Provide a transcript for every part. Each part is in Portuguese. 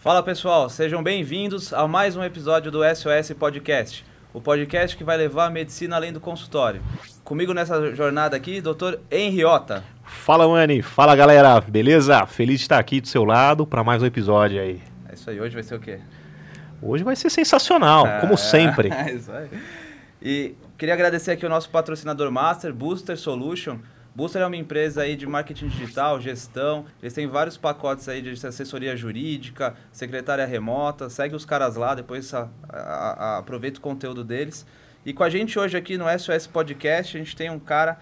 Fala pessoal, sejam bem-vindos a mais um episódio do SOS Podcast, o podcast que vai levar a medicina além do consultório. Comigo nessa jornada aqui, Dr. Henriota. Fala, Mani. Fala, galera. Beleza? Feliz de estar aqui do seu lado para mais um episódio aí. É isso aí, hoje vai ser o quê? Hoje vai ser sensacional, como sempre. É isso aí. E queria agradecer aqui o nosso patrocinador master, Booster Solution. Booster é uma empresa aí de marketing digital, gestão, eles têm vários pacotes aí de assessoria jurídica, secretária remota, segue os caras lá, depois aproveita o conteúdo deles. E com a gente hoje aqui no SOS Podcast, a gente tem um cara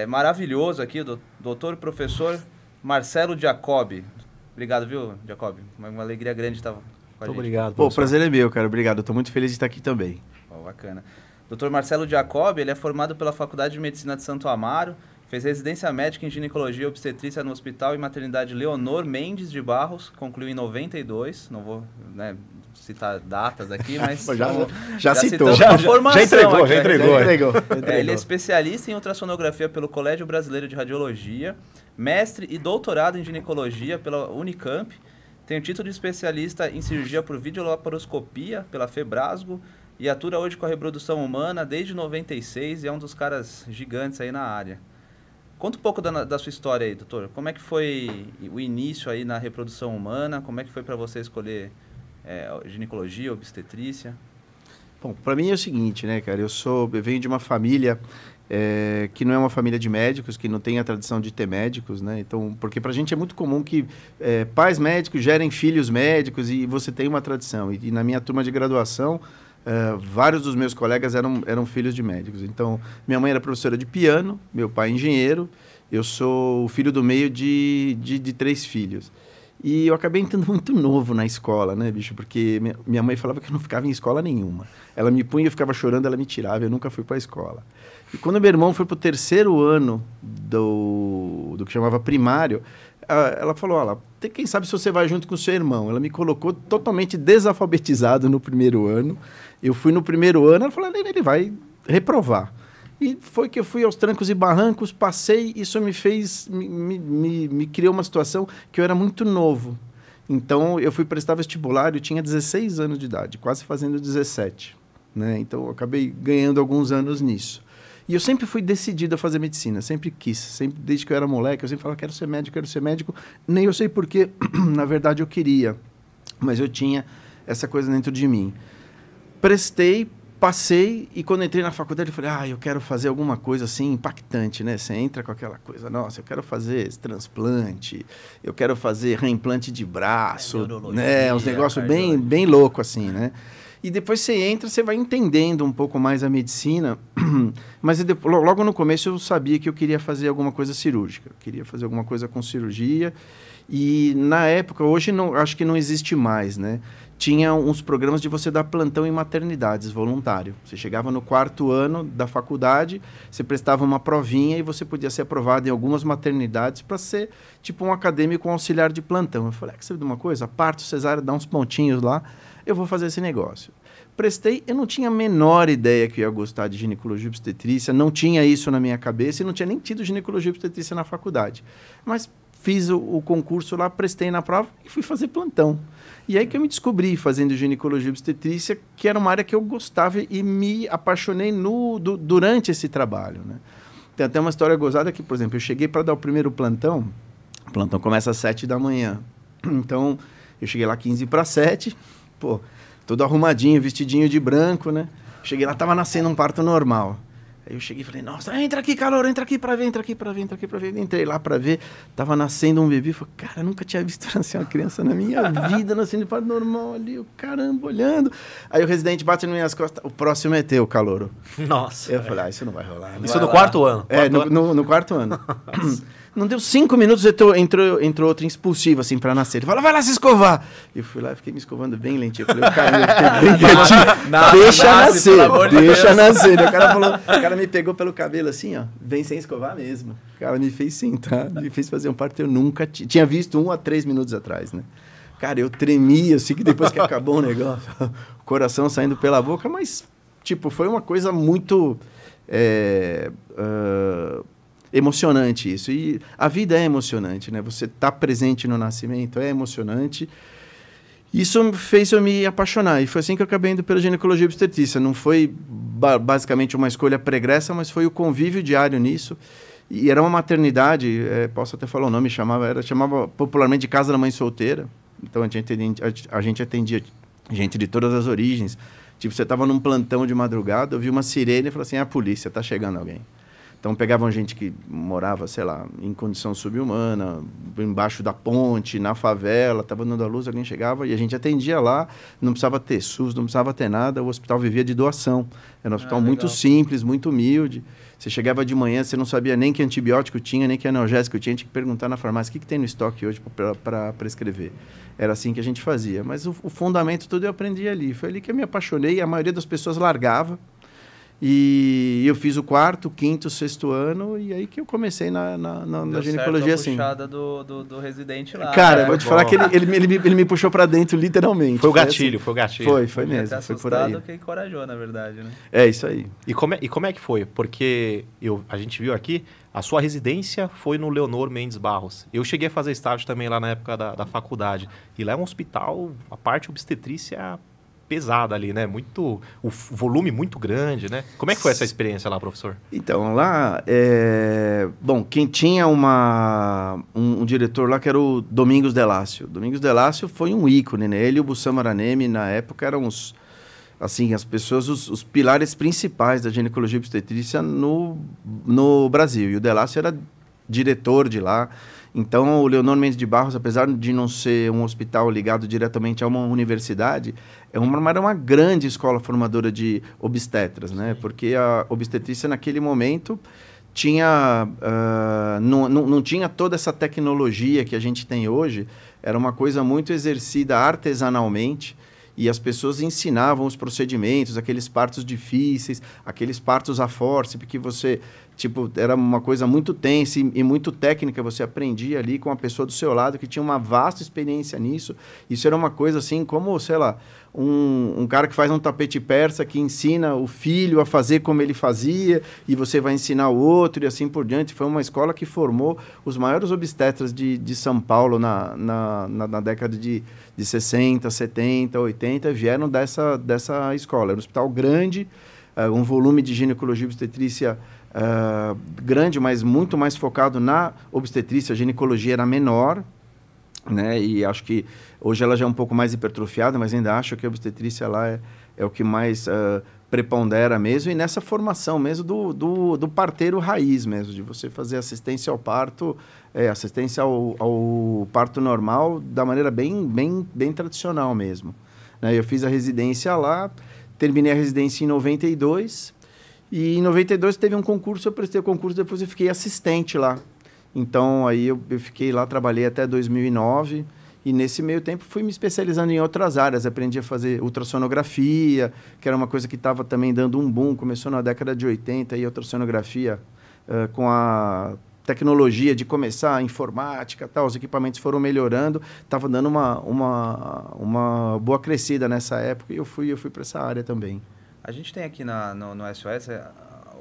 maravilhoso aqui, o doutor professor Marcelo Jacobi. Obrigado, viu, Jacobi? Uma alegria grande estar com a gente. Muito obrigado. Pô, o prazer é meu, cara. Obrigado. Eu tô muito feliz de estar aqui também. Oh, bacana. Dr. Marcelo Jacobi, ele é formado pela Faculdade de Medicina de Santo Amaro, fez residência médica em ginecologia e obstetrícia no Hospital e Maternidade Leonor Mendes de Barros, concluiu em 92, não vou citar datas aqui, mas já citou. Já entregou. Ele é especialista em ultrassonografia pelo Colégio Brasileiro de Radiologia, mestre e doutorado em ginecologia pela Unicamp, tem o título de especialista em cirurgia por videolaparoscopia pela Febrasgo e atua hoje com a reprodução humana desde 96 e é um dos caras gigantes aí na área. Conta um pouco da sua história aí, doutor. Como é que foi o início aí na reprodução humana? Como é que foi para você escolher ginecologia, obstetrícia? Bom, para mim é o seguinte, né, cara? Eu venho de uma família que não é uma família de médicos, que não tem a tradição de ter médicos, né? Então, porque pra gente é muito comum que pais médicos gerem filhos médicos e você tem uma tradição. E na minha turma de graduação, vários dos meus colegas eram filhos de médicos. Então, minha mãe era professora de piano, meu pai engenheiro, eu sou o filho do meio de 3 filhos. E eu acabei entrando muito novo na escola, né, bicho? Porque minha mãe falava que eu não ficava em escola nenhuma. Ela me punha, eu ficava chorando, ela me tirava, eu nunca fui para a escola. E quando meu irmão foi para o 3º ano do que chamava primário, ela falou, olha, quem sabe se você vai junto com o seu irmão. Ela me colocou totalmente desalfabetizado no 1º ano. Eu fui no 1º ano, ela falou, ele vai reprovar. E foi que eu fui aos trancos e barrancos, passei, isso me criou uma situação que eu era muito novo. Então, eu fui prestar vestibular, eu tinha 16 anos de idade, quase fazendo 17. Né? Então, eu acabei ganhando alguns anos nisso. E eu sempre fui decidido a fazer medicina, sempre quis. Sempre, desde que eu era moleque, eu sempre falava, quero ser médico. Nem eu sei porquê, na verdade, eu queria. Mas eu tinha essa coisa dentro de mim. Prestei, passei, e quando entrei na faculdade, eu falei, eu quero fazer alguma coisa assim impactante, né? Você entra com aquela coisa, nossa, eu quero fazer esse transplante, eu quero fazer reimplante de braço, né? Uns negócios bem louco assim, né? E depois você entra, você vai entendendo um pouco mais a medicina, mas logo no começo eu sabia que eu queria fazer alguma coisa cirúrgica, eu queria fazer alguma coisa com cirurgia, e na época, hoje não, acho que não existe mais, né? Tinha uns programas de você dar plantão em maternidades, voluntário. Você chegava no 4º ano da faculdade, você prestava uma provinha e você podia ser aprovado em algumas maternidades para ser tipo um acadêmico auxiliar de plantão. Eu falei, quer saber de uma coisa? Parto cesárea, dá uns pontinhos lá, eu vou fazer esse negócio. Prestei, eu não tinha a menor ideia que eu ia gostar de ginecologia e obstetrícia, não tinha isso na minha cabeça e não tinha nem tido ginecologia e obstetrícia na faculdade. Mas fiz o concurso lá, prestei na prova e fui fazer plantão. E aí que eu me descobri fazendo ginecologia e obstetrícia, que era uma área que eu gostava e me apaixonei durante esse trabalho, né? Tem até uma história gozada que, por exemplo, eu cheguei para dar o primeiro plantão, o plantão começa às 7 da manhã. Então, eu cheguei lá 15 para 7, pô, todo arrumadinho, vestidinho de branco, né? Cheguei lá, tava nascendo um parto normal. Aí eu cheguei e falei, nossa, entra aqui, calor, entra aqui pra ver. Entrei lá pra ver, tava nascendo um bebê. Falei, cara, nunca tinha visto nascer uma criança na minha vida, nascendo de parto normal ali, eu, caramba, olhando. Aí o residente bate nas minhas costas, o próximo é teu, calouro. Nossa. Eu falei, isso não vai rolar. Isso no 4º ano? No 4º ano. Não deu 5 minutos, entrou outro expulsivo, assim, pra nascer. Ele falou, vai lá se escovar. Eu fui lá e fiquei me escovando bem lentinho. Eu falei, cara, eu fiquei bem quietinho. Deixa nascer. O cara me pegou pelo cabelo assim, ó, bem sem escovar mesmo. O cara me fez sentar, me fez fazer um parto. Eu nunca tinha visto 1 a 3 minutos atrás, né? Cara, eu tremia, assim, que depois que acabou o negócio, o coração saindo pela boca, mas, tipo, foi uma coisa muito... emocionante isso. E a vida é emocionante, né? Você tá presente no nascimento é emocionante. Isso fez eu me apaixonar, e foi assim que eu acabei indo pela ginecologia e obstetrícia. Não foi basicamente uma escolha pregressa, mas foi o convívio diário nisso. E era uma maternidade, posso até falar o nome, chamava popularmente de Casa da Mãe Solteira. Então a gente atendia gente de todas as origens. Tipo, você estava num plantão de madrugada, eu vi uma sirene e falei assim, a polícia, está chegando alguém. Então, pegavam gente que morava, sei lá, em condição subhumana, embaixo da ponte, na favela, estava dando a luz, alguém chegava e a gente atendia lá, não precisava ter SUS, não precisava ter nada, o hospital vivia de doação. Era um hospital muito simples, muito humilde. Você chegava de manhã, você não sabia nem que antibiótico tinha, nem que analgésico tinha que perguntar na farmácia, o que tem no estoque hoje para prescrever? Era assim que a gente fazia. Mas o fundamento todo eu aprendi ali. Foi ali que eu me apaixonei, a maioria das pessoas largava. E eu fiz o 4º, 5º, 6º ano, e aí que eu comecei na ginecologia, assim. Deu certo a puxada do residente lá. Cara, vou te falar que ele me puxou pra dentro, literalmente. Foi o gatilho, assim. Foi o gatilho. Foi mesmo, foi por aí. Que encorajou, na verdade, né? É, isso aí. E como é que foi? Porque a gente viu aqui, a sua residência foi no Leonor Mendes Barros. Eu cheguei a fazer estágio também lá na época da faculdade. E lá é um hospital, a parte obstetrícia pesada ali, né? O volume muito grande, né? Como é que foi essa experiência lá, professor? Então, lá, bom, quem tinha um diretor lá que era o Domingos Delácio. Domingos Delácio foi um ícone, né? Ele e o Bussam Aranemi, na época, eram assim, as pessoas, os pilares principais da ginecologia e obstetrícia no Brasil. E o Delácio era diretor de lá. Então, o Leonor Mendes de Barros, apesar de não ser um hospital ligado diretamente a uma universidade, era uma grande escola formadora de obstetras, né? Porque a obstetrícia, naquele momento, não tinha toda essa tecnologia que a gente tem hoje. Era uma coisa muito exercida artesanalmente, e as pessoas ensinavam os procedimentos, aqueles partos difíceis, aqueles partos a fórceps, que você, tipo, era uma coisa muito tensa e muito técnica, você aprendia ali com a pessoa do seu lado, que tinha uma vasta experiência nisso. Isso era uma coisa assim, como, sei lá, um cara que faz um tapete persa, que ensina o filho a fazer como ele fazia, e você vai ensinar o outro, e assim por diante. Foi uma escola que formou os maiores obstetras de São Paulo na década de 60, 70, 80, vieram dessa escola. Era um hospital grande, um volume de ginecologia e obstetrícia grande, mas muito mais focado na obstetrícia. A ginecologia era menor, né? E acho que hoje ela já é um pouco mais hipertrofiada, mas ainda acho que a obstetrícia lá é o que mais prepondera mesmo, e nessa formação mesmo do parteiro raiz mesmo, de você fazer assistência ao parto, assistência ao parto normal da maneira bem tradicional mesmo, né? Eu fiz a residência lá, terminei a residência em 92, e em 92 teve um concurso, eu prestei o concurso, depois eu fiquei assistente lá. Então, aí eu fiquei lá, trabalhei até 2009, e nesse meio tempo fui me especializando em outras áreas. Aprendi a fazer ultrassonografia, que era uma coisa que estava também dando um boom. Começou na década de 80, e a ultrassonografia, com a tecnologia de começar a informática, tal, os equipamentos foram melhorando, estava dando uma boa crescida nessa época, e eu fui para essa área também. A gente tem aqui no SOS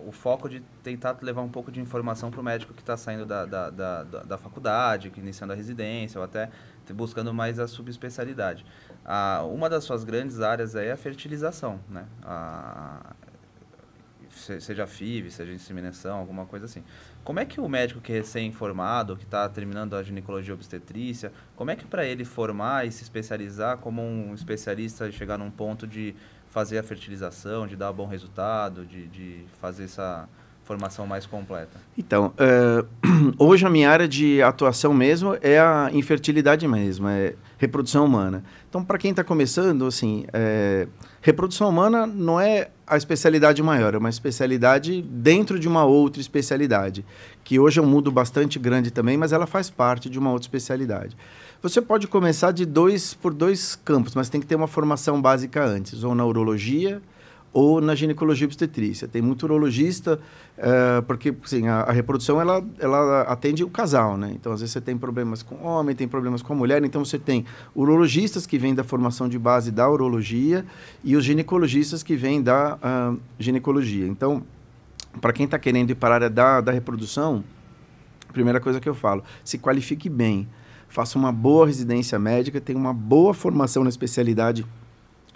o foco de tentar levar um pouco de informação para o médico que está saindo da faculdade, iniciando a residência, ou até buscando mais a subespecialidade. Uma das suas grandes áreas é a fertilização, né? Seja FIV, seja inseminação, alguma coisa assim. Como é que o médico que é recém-formado, que está terminando a ginecologia obstetrícia, como é que para ele formar e se especializar como um especialista e chegar num ponto de fazer a fertilização, de dar bom resultado, de fazer essa formação mais completa? Então, hoje a minha área de atuação mesmo é a infertilidade mesmo, é reprodução humana. Então, para quem está começando, assim, reprodução humana não é a especialidade maior, é uma especialidade dentro de uma outra especialidade, que hoje é um mundo bastante grande também, mas ela faz parte de uma outra especialidade. Você pode começar por dois campos, mas tem que ter uma formação básica antes, ou na urologia ou na ginecologia obstetrícia. Tem muito urologista, porque assim, a reprodução ela atende o casal, né? Então, às vezes você tem problemas com o homem, tem problemas com a mulher, então você tem urologistas que vêm da formação de base da urologia e os ginecologistas que vêm da ginecologia. Então, para quem está querendo ir para a área da reprodução, a primeira coisa que eu falo, se qualifique bem. faça uma boa residência médica, tenha uma boa formação na especialidade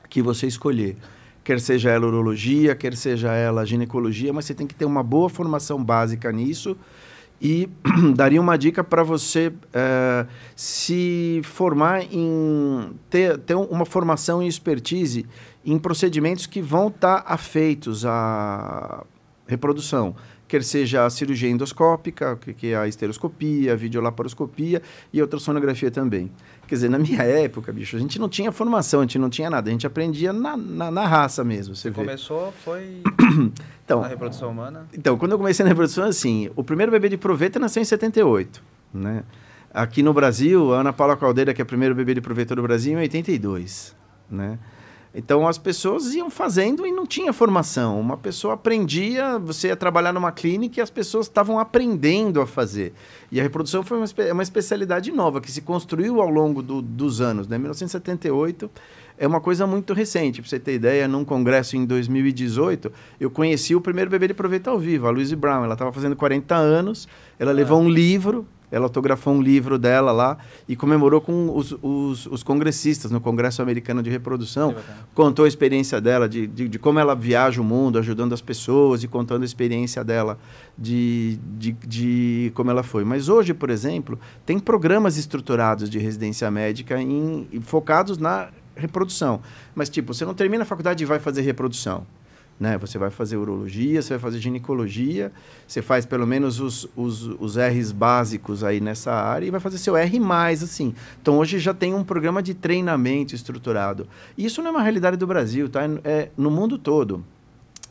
que você escolher. Quer seja ela urologia, quer seja ela ginecologia, mas você tem que ter uma boa formação básica nisso. E daria uma dica para você se formar em... ter uma formação em expertise em procedimentos que vão estar afeitos à reprodução. Quer seja a cirurgia endoscópica, que é a esteroscopia, a videolaparoscopia e a ultrassonografia também. Quer dizer, na minha época, bicho, a gente não tinha formação, a gente não tinha nada. A gente aprendia na raça mesmo. Você começou, foi então, na reprodução humana? Então, quando eu comecei na reprodução, assim, o primeiro bebê de proveta nasceu em 78, né? Aqui no Brasil, a Ana Paula Caldeira, que é o primeiro bebê de proveta do Brasil, em 82, né? Então, as pessoas iam fazendo e não tinha formação. Uma pessoa aprendia, você ia trabalhar numa clínica e as pessoas estavam aprendendo a fazer. E a reprodução foi uma especialidade nova, que se construiu ao longo dos anos, né? 1978 é uma coisa muito recente. Para você ter ideia, num congresso em 2018, eu conheci o primeiro bebê de proveta ao vivo, a Louise Brown. Ela estava fazendo 40 anos, ela levou um livro... Ela autografou um livro dela lá e comemorou com os congressistas no Congresso Americano de Reprodução. Contou a experiência dela, de como ela viaja o mundo, ajudando as pessoas e contando a experiência dela de como ela foi. Mas hoje, por exemplo, tem programas estruturados de residência médica focados na reprodução. Mas, tipo, você não termina a faculdade e vai fazer reprodução. Né? Você vai fazer urologia, você vai fazer ginecologia, você faz pelo menos os R's básicos aí nessa área e vai fazer seu R+, assim. Então, hoje já tem um programa de treinamento estruturado. E isso não é uma realidade do Brasil, tá? É no mundo todo.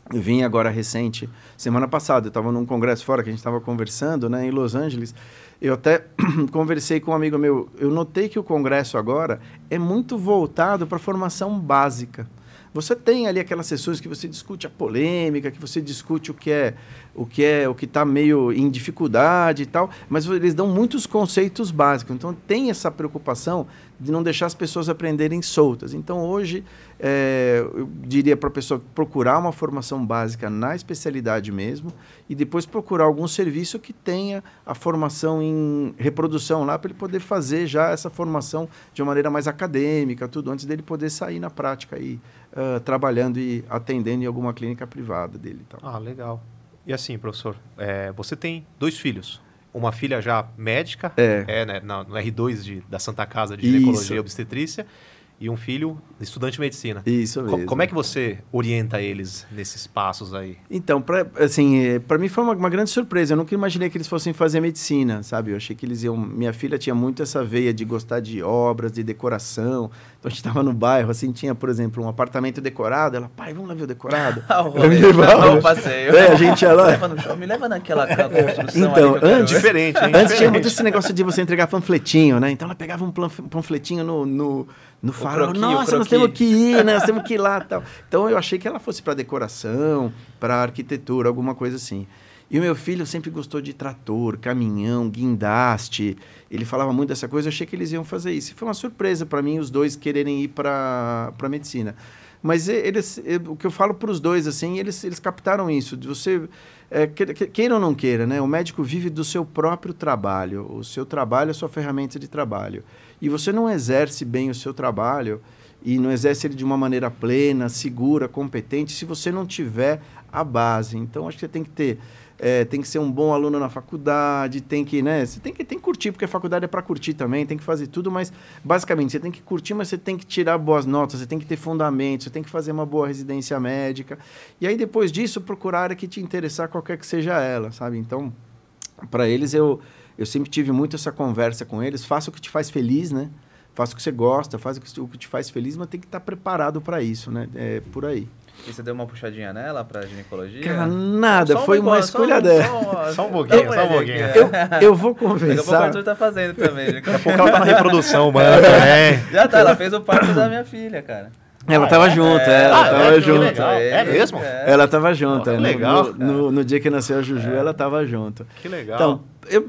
Eu vim agora recente, semana passada, eu estava num congresso fora que a gente estava conversando, né, em Los Angeles. Eu até conversei com um amigo meu. Eu notei que o congresso agora é muito voltado para a formação básica. Você tem ali aquelas sessões que você discute a polêmica, que você discute o que está meio em dificuldade e tal, mas eles dão muitos conceitos básicos. Então, tem essa preocupação de não deixar as pessoas aprenderem soltas. Então, hoje, eu diria para a pessoa procurar uma formação básica na especialidade mesmo e depois procurar algum serviço que tenha a formação em reprodução lá para ele poder fazer já essa formação de uma maneira mais acadêmica, tudo, antes dele poder sair na prática aí, trabalhando e atendendo em alguma clínica privada dele. Então. Ah, legal. E assim, professor, você tem 2 filhos. Uma filha já médica, né, no R2 da Santa Casa de Ginecologia e Obstetrícia, e um filho estudante de medicina. Isso mesmo. Como é que você orienta eles nesses passos aí? Então, para mim foi uma grande surpresa. Eu nunca imaginei que eles fossem fazer medicina, sabe? Eu achei que eles iam... Minha filha tinha muito essa veia de gostar de obras, de decoração. Então, a gente estava no bairro, assim, tinha, por exemplo, um apartamento decorado. Ela, pai, vamos lá ver o decorado. Não, passeio. A gente ia lá... Me leva naquela construção então, ali antes, diferente, hein? Antes tinha muito esse negócio de você entregar panfletinho, né? Então, ela pegava um panfletinho no farol. Nossa, nós temos que ir, né? Nós temos que ir lá, tal. Então, eu achei que ela fosse para decoração, para arquitetura, alguma coisa assim. E o meu filho sempre gostou de trator, caminhão, guindaste. Ele falava muito dessa coisa, eu achei que eles iam fazer isso. E foi uma surpresa para mim, os dois quererem ir para medicina. Mas o que eu falo para os dois, assim, eles captaram isso. De você, queira ou não queira, né? O médico vive do seu próprio trabalho. O seu trabalho é a sua ferramenta de trabalho. E você não exerce bem o seu trabalho e não exerce ele de uma maneira plena, segura, competente, se você não tiver a base. Então, acho que você tem que ter... tem que ser um bom aluno na faculdade, tem que, né? Você tem que curtir, porque a faculdade é para curtir também, tem que fazer tudo, mas basicamente você tem que curtir, mas você tem que tirar boas notas, você tem que ter fundamentos, você tem que fazer uma boa residência médica. E aí, depois disso, procurar a área que te interessar, qualquer que seja ela, sabe? Então, para eles, eu sempre tive muito essa conversa com eles. Faça o que te faz feliz, né? Faça o que você gosta, faz o que te faz feliz, mas tem que estar preparado para isso, né? É por aí. E você deu uma puxadinha nela pra ginecologia? Cara, nada, foi uma escolha dela. Só um pouquinho. Eu vou conversar. Daqui a pouco o Arthur tá fazendo também. Daqui a pouco ela tá na reprodução humana. Já tá, ela fez o parto da minha filha, cara. Ela tava junto, ela tava junto. Legal. É mesmo? Ela tava junto. Que legal. No dia que nasceu a Juju, ela tava junto. Que legal. Então,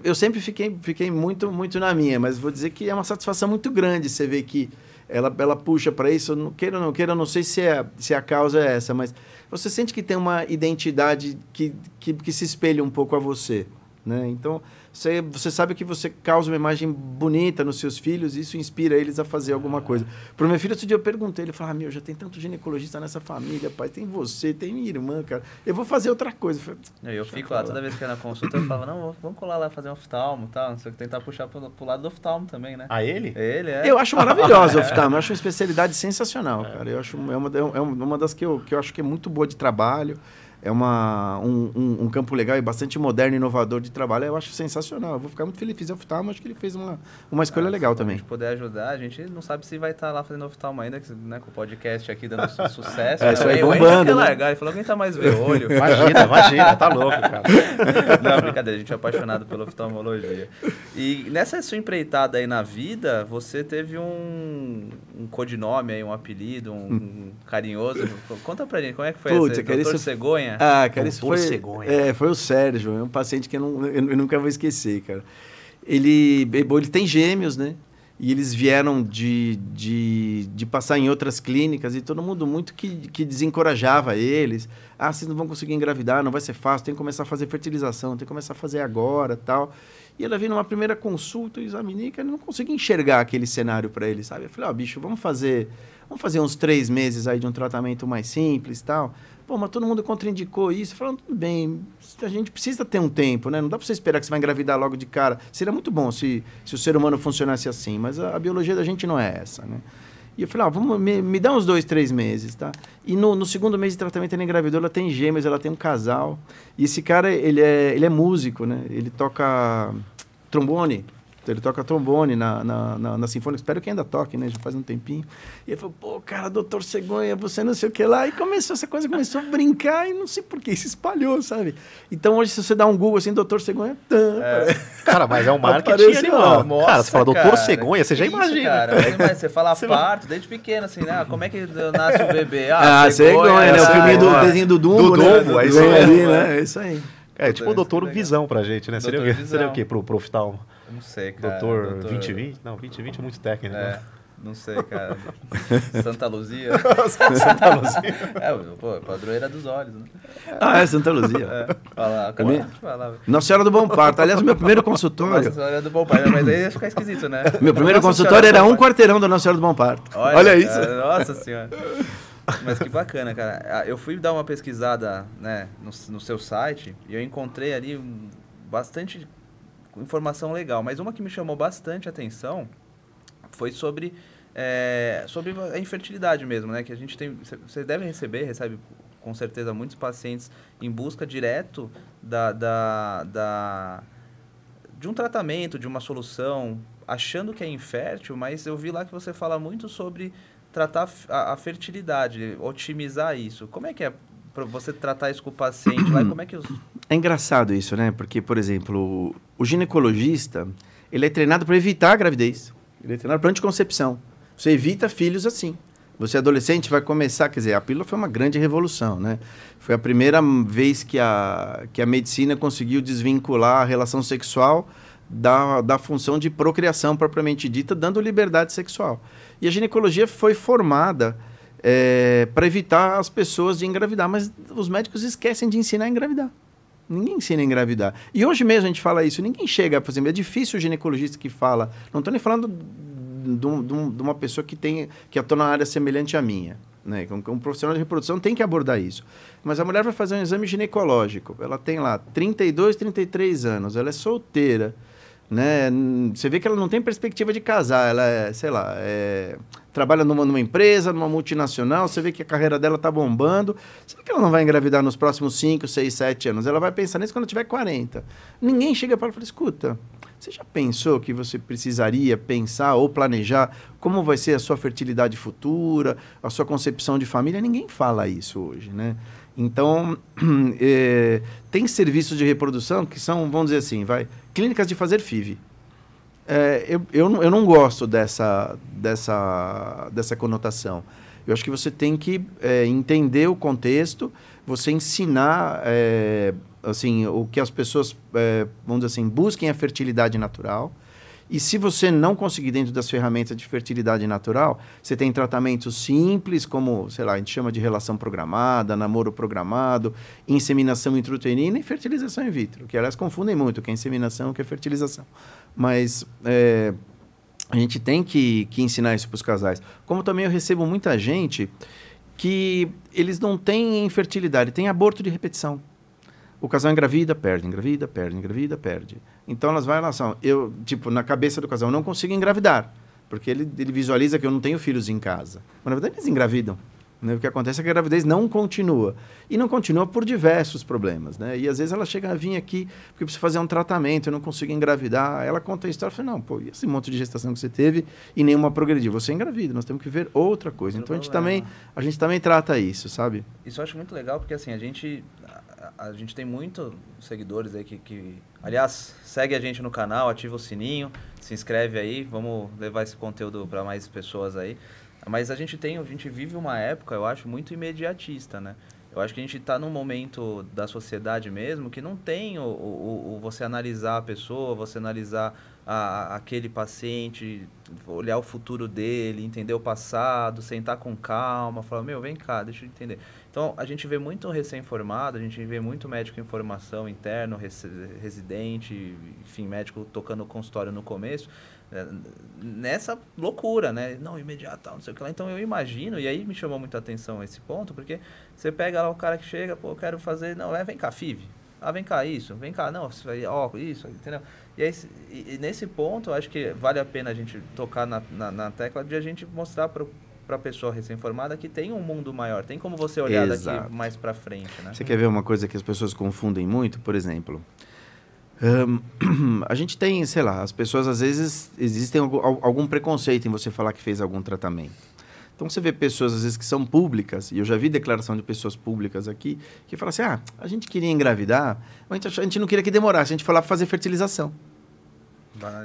eu sempre fiquei muito, muito na minha, mas vou dizer que é uma satisfação muito grande você ver que ela puxa para isso. Não queira ou não queira, não sei se a causa é essa, mas você sente que tem uma identidade que se espelha um pouco a você, né? Então, você sabe que você causa uma imagem bonita nos seus filhos e isso inspira eles a fazer alguma coisa. Para o meu filho, outro dia eu perguntei, ele falou, já tem tanto ginecologista nessa família, pai, tem você, tem minha irmã, cara. Eu vou fazer outra coisa. Eu fico lá, toda vez que é na consulta, eu falo, não, vamos colar lá, fazer um oftalmo e tal, não sei o que, tentar puxar pro lado do oftalmo também, né? A ele? Ele, é. Eu acho maravilhosa o oftalmo, eu acho uma especialidade sensacional, cara. Eu acho, é uma das que eu acho que é muito boa de trabalho. É um campo legal e bastante moderno e inovador de trabalho. Eu acho sensacional. Eu vou ficar muito feliz. Fiz oftalmo, acho que ele fez uma escolha legal também. Se a gente puder ajudar, a gente não sabe se vai estar lá fazendo oftalmo ainda, né, com o podcast aqui dando sucesso. Isso aí bombando, né? Largar. Ele falou, aguenta mais ver o olho. Imagina, tá louco, cara. Não, brincadeira, a gente é apaixonado pela oftalmologia. E nessa sua empreitada aí na vida, você teve um codinome aí, um apelido, um carinhoso. Conta pra gente, como é que foi esse Dr. Cegonha? Ah, cara, isso Cegonha. Foi o Sérgio, é um paciente que eu nunca vou esquecer, cara. Ele tem gêmeos, né? E eles vieram de passar em outras clínicas e todo mundo muito que desencorajava eles. Ah, vocês não vão conseguir engravidar, não vai ser fácil, tem que começar a fazer fertilização, tem que começar a fazer agora, tal. E ela veio numa primeira consulta, eu examinei, cara, eu não consegui enxergar aquele cenário para ele, sabe? Eu falei, bicho, vamos fazer uns 3 meses aí de um tratamento mais simples e tal. Pô, mas todo mundo contraindicou isso. Falando, tudo bem, a gente precisa ter um tempo, né? Não dá para você esperar que você vai engravidar logo de cara. Seria muito bom se o ser humano funcionasse assim, mas a biologia da gente não é essa, né? E eu falei, me dá uns 2, 3 meses, tá? E no segundo mês de tratamento ela engravidou, ela tem gêmeos, ela tem um casal. E esse cara, ele é músico, né? Ele toca trombone. Ele toca trombone na Sinfônica, espero que ainda toque, né? Já faz um tempinho. E ele falou, pô, cara, doutor Cegonha, você não sei o que lá. E essa coisa começou a brincar e não sei por que se espalhou, sabe? Então hoje, se você dá um Google assim, doutor Cegonha... Cara, mas é um marketing animal. Nossa, cara, você fala doutor Cegonha, você já imagina. Cara, você fala parto desde pequeno, assim, né? Como é que nasce o bebê? Cegonha, né? O filminho do desenho do Dumbo, né? Do Dumbo, é isso aí, né? É isso aí. É tipo o doutor Visão pra gente, né? Seria o quê pro oftalmo? Não sei, cara. Doutor 2020? Não, 2020 é muito técnico. É, não sei, cara. Santa Luzia. Santa Luzia. Padroeira dos olhos, né? É Santa Luzia. Olha lá, Nossa Senhora do Bom Parto. Aliás, o meu primeiro consultório... Nossa Senhora do Bom Parto, mas aí ia ficar esquisito, né? Meu primeiro consultório era um quarteirão da Nossa Senhora do Bom Parto. Olha isso. Nossa Senhora. Mas que bacana, cara. Eu fui dar uma pesquisada, né, no seu site e eu encontrei ali bastante informação legal. Mas uma que me chamou bastante atenção foi sobre a infertilidade mesmo, né? Que a gente tem... Você recebe com certeza muitos pacientes em busca direto de um tratamento, de uma solução, achando que é infértil, mas eu vi lá que você fala muito sobre tratar a fertilidade, otimizar isso. Como é que é para você tratar isso com o paciente lá? Como é que É engraçado isso, né? Porque, por exemplo, o ginecologista, ele é treinado para evitar a gravidez. Ele é treinado para anticoncepção. Você evita filhos assim. Você adolescente vai começar... Quer dizer, a pílula foi uma grande revolução, né? Foi a primeira vez que a medicina conseguiu desvincular a relação sexual da função de procriação propriamente dita, dando liberdade sexual. E a ginecologia foi formada para evitar as pessoas de engravidar, mas os médicos esquecem de ensinar a engravidar. Ninguém ensina a engravidar. E hoje mesmo a gente fala isso, ninguém chega, por exemplo, é difícil o ginecologista que fala, não estou nem falando de uma pessoa que atua na área semelhante à minha, né? Um profissional de reprodução tem que abordar isso. Mas a mulher vai fazer um exame ginecológico, ela tem lá 32, 33 anos, ela é solteira, né? Você vê que ela não tem perspectiva de casar, ela trabalha numa empresa, numa multinacional, você vê que a carreira dela está bombando, você vê que ela não vai engravidar nos próximos 5, 6, 7 anos, ela vai pensar nisso quando tiver 40. Ninguém chega para ela e fala, escuta, você já pensou que você precisaria pensar ou planejar como vai ser a sua fertilidade futura, a sua concepção de família? Ninguém fala isso hoje, né? Então, tem serviços de reprodução que são, vamos dizer assim, clínicas de fazer FIV. Eu não gosto dessa conotação. Eu acho que você tem que entender o contexto, você ensinar assim, o que as pessoas, vamos dizer assim, busquem a fertilidade natural E se você não conseguir dentro das ferramentas de fertilidade natural, você tem tratamentos simples, como, sei lá, a gente chama de relação programada, namoro programado, inseminação intrauterina e fertilização in vitro, que elas confundem muito o que é inseminação e o que é fertilização. Mas a gente tem que ensinar isso para os casais. Como também eu recebo muita gente que eles não têm infertilidade, tem aborto de repetição. O casal engravida, perde, engravida, perde, engravida, perde. Então, elas vão lá, eu, tipo, na cabeça do casal, não consigo engravidar, porque ele visualiza que eu não tenho filhos em casa. Mas, na verdade, eles engravidam. Né? O que acontece é que a gravidez não continua. E não continua por diversos problemas. Né? E, às vezes, ela chega a vir aqui porque precisa fazer um tratamento, eu não consigo engravidar. Ela conta a história e fala, não, pô, e esse monte de gestação que você teve e nenhuma progrediu? Você é engravida, nós temos que ver outra coisa. Então, a gente também trata isso, sabe? Isso eu acho muito legal, porque, assim, a gente tem muitos seguidores aí que... Aliás, segue a gente no canal, ativa o sininho, se inscreve aí, vamos levar esse conteúdo para mais pessoas aí. Mas a gente vive uma época, eu acho, muito imediatista, né? Eu acho que a gente está num momento da sociedade mesmo que não tem você analisar a pessoa, você analisar aquele paciente, olhar o futuro dele, entender o passado, sentar com calma, falar, meu, vem cá, deixa eu entender. Então, a gente vê muito recém-formado, a gente vê muito médico em formação interno, residente, enfim, médico tocando o consultório no começo, nessa loucura, né? Não, imediato, não sei o que lá. Então, eu imagino, e aí me chamou muita atenção esse ponto, porque você pega lá o cara que chega, pô, eu quero fazer, não, vem cá, FIV. Vem cá, isso, vem cá, não, isso, entendeu? E, aí, e nesse ponto, eu acho que vale a pena a gente tocar na tecla de a gente mostrar para a pessoa recém-formada que tem um mundo maior, tem como você olhar daqui mais para frente, né? Você quer ver uma coisa que as pessoas confundem muito? Por exemplo, a gente tem, sei lá, as pessoas às vezes, existem algum preconceito em você falar que fez algum tratamento. Então, você vê pessoas, às vezes, que são públicas, e eu já vi declaração de pessoas públicas aqui, que falam assim, a gente queria engravidar, mas a gente não queria que demorasse, a gente foi lá para fazer fertilização.